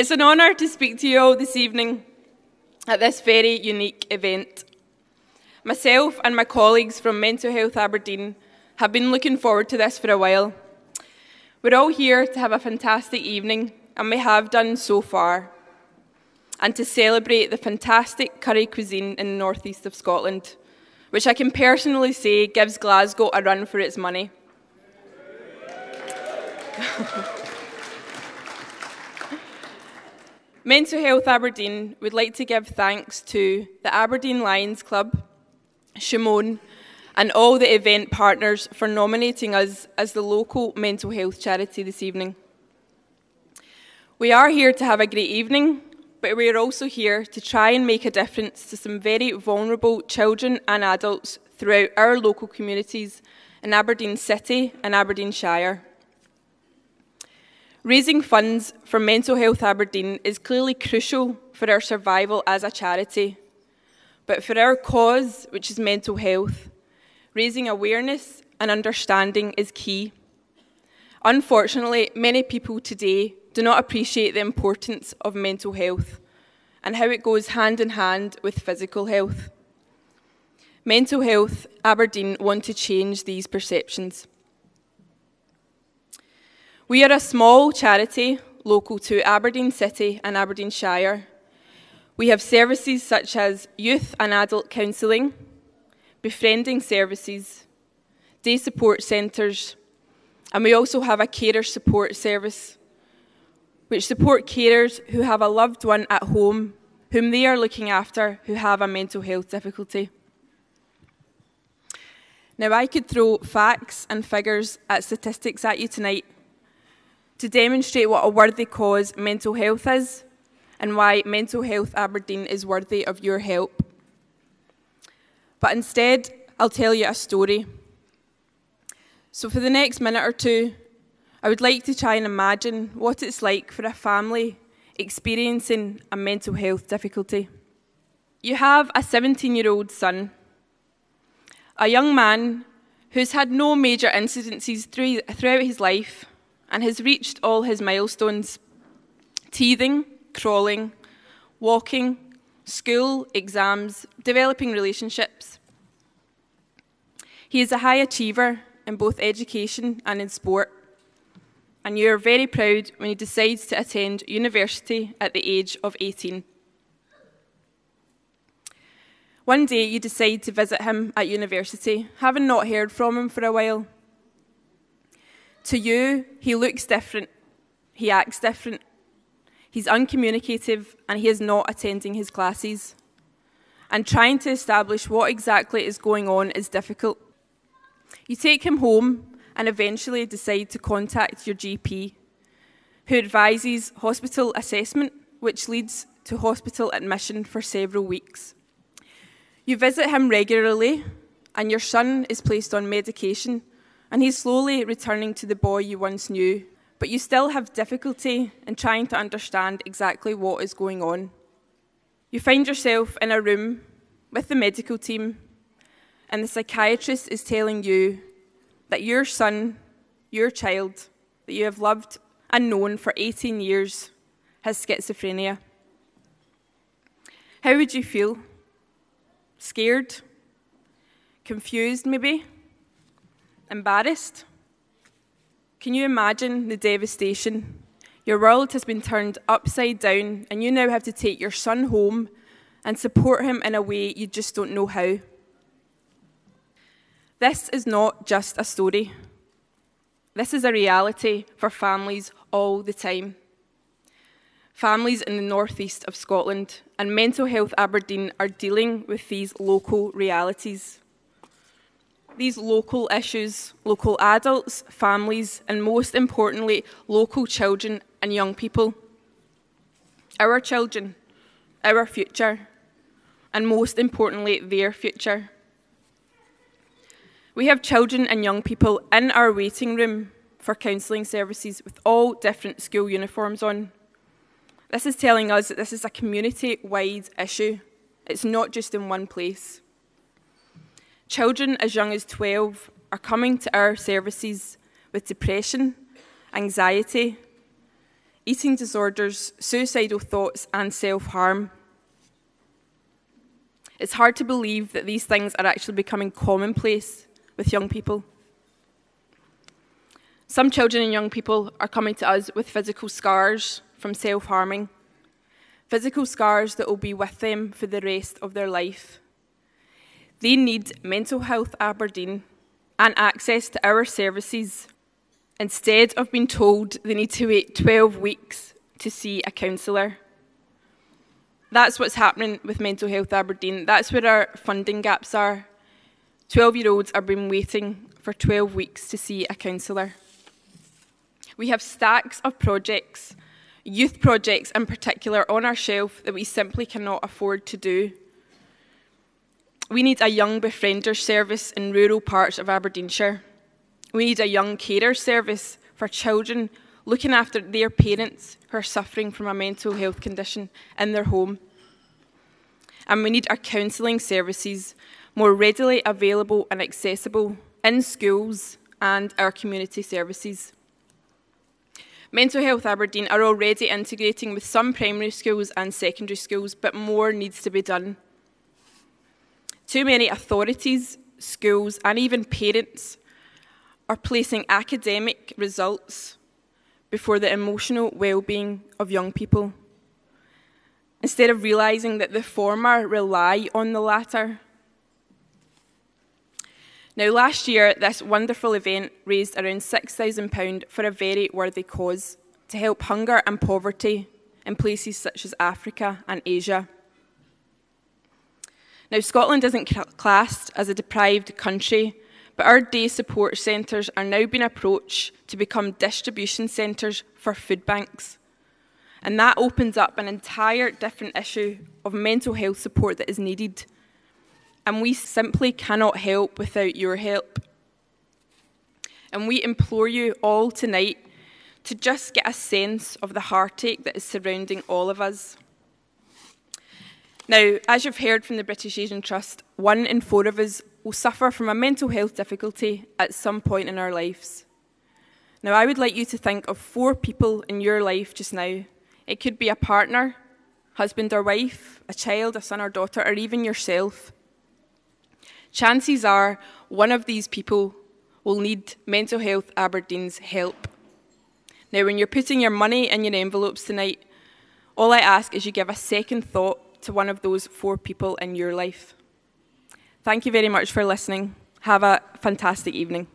It's an honour to speak to you all this evening at this very unique event. Myself and my colleagues from Mental Health Aberdeen have been looking forward to this for a while. We're all here to have a fantastic evening, and we have done so far, and to celebrate the fantastic curry cuisine in the northeast of Scotland, which I can personally say gives Glasgow a run for its money. Mental Health Aberdeen would like to give thanks to the Aberdeen Lions Club, Shimon, and all the event partners for nominating us as the local mental health charity this evening. We are here to have a great evening, but we are also here to try and make a difference to some very vulnerable children and adults throughout our local communities in Aberdeen City and Aberdeenshire. Raising funds for Mental Health Aberdeen is clearly crucial for our survival as a charity, but for our cause, which is mental health, raising awareness and understanding is key. Unfortunately, many people today do not appreciate the importance of mental health and how it goes hand in hand with physical health. Mental Health Aberdeen want to change these perceptions. We are a small charity local to Aberdeen City and Aberdeenshire. We have services such as youth and adult counselling, befriending services, day support centres, and we also have a carer support service, which support carers who have a loved one at home whom they are looking after who have a mental health difficulty. Now, I could throw facts and figures and statistics at you tonight to demonstrate what a worthy cause mental health is and why Mental Health Aberdeen is worthy of your help. But instead, I'll tell you a story. So for the next minute or two, I would like to try and imagine what it's like for a family experiencing a mental health difficulty. You have a 17-year-old son, a young man who's had no major incidences throughout his life and has reached all his milestones: teething, crawling, walking, school, exams, developing relationships. He is a high achiever in both education and in sport, and you are very proud when he decides to attend university at the age of 18. One day you decide to visit him at university, having not heard from him for a while. To you, he looks different, he acts different, he's uncommunicative and he is not attending his classes. And trying to establish what exactly is going on is difficult. You take him home and eventually decide to contact your GP, who advises hospital assessment, which leads to hospital admission for several weeks. You visit him regularly and your son is placed on medication, and he's slowly returning to the boy you once knew, but you still have difficulty in trying to understand exactly what is going on. You find yourself in a room with the medical team, and the psychiatrist is telling you that your son, your child, that you have loved and known for 18 years, has schizophrenia. How would you feel? Scared? Confused, maybe? Embarrassed? Can you imagine the devastation? Your world has been turned upside down and you now have to take your son home and support him in a way you just don't know how. This is not just a story. This is a reality for families all the time. Families in the northeast of Scotland and Mental Health Aberdeen are dealing with these local realities. These local issues, local adults, families, and most importantly, local children and young people. Our children, our future, and most importantly, their future. We have children and young people in our waiting room for counselling services with all different school uniforms on. This is telling us that this is a community-wide issue. It's not just in one place. Children as young as 12 are coming to our services with depression, anxiety, eating disorders, suicidal thoughts, and self-harm. It's hard to believe that these things are actually becoming commonplace with young people. Some children and young people are coming to us with physical scars from self-harming, physical scars that will be with them for the rest of their life. They need Mental Health Aberdeen and access to our services instead of being told they need to wait 12 weeks to see a counsellor. That's what's happening with Mental Health Aberdeen. That's where our funding gaps are. 12-year-olds have been waiting for 12 weeks to see a counsellor. We have stacks of projects, youth projects in particular, on our shelf that we simply cannot afford to do. We need a young befriender service in rural parts of Aberdeenshire. We need a young carer service for children looking after their parents who are suffering from a mental health condition in their home. And we need our counselling services more readily available and accessible in schools and our community services. Mental Health Aberdeen are already integrating with some primary schools and secondary schools, but more needs to be done. Too many authorities, schools, and even parents are placing academic results before the emotional well-being of young people, instead of realising that the former rely on the latter. Now, last year, this wonderful event raised around £6,000 for a very worthy cause, to help hunger and poverty in places such as Africa and Asia. Now, Scotland isn't classed as a deprived country, but our day support centres are now being approached to become distribution centres for food banks. And that opens up an entire different issue of mental health support that is needed. And we simply cannot help without your help. And we implore you all tonight to just get a sense of the heartache that is surrounding all of us. Now, as you've heard from the British Asian Trust, 1 in 4 of us will suffer from a mental health difficulty at some point in our lives. Now, I would like you to think of 4 people in your life just now. It could be a partner, husband or wife, a child, a son or daughter, or even yourself. Chances are one of these people will need Mental Health Aberdeen's help. Now, when you're putting your money in your envelopes tonight, all I ask is you give a second thought to one of those 4 people in your life. Thank you very much for listening. Have a fantastic evening.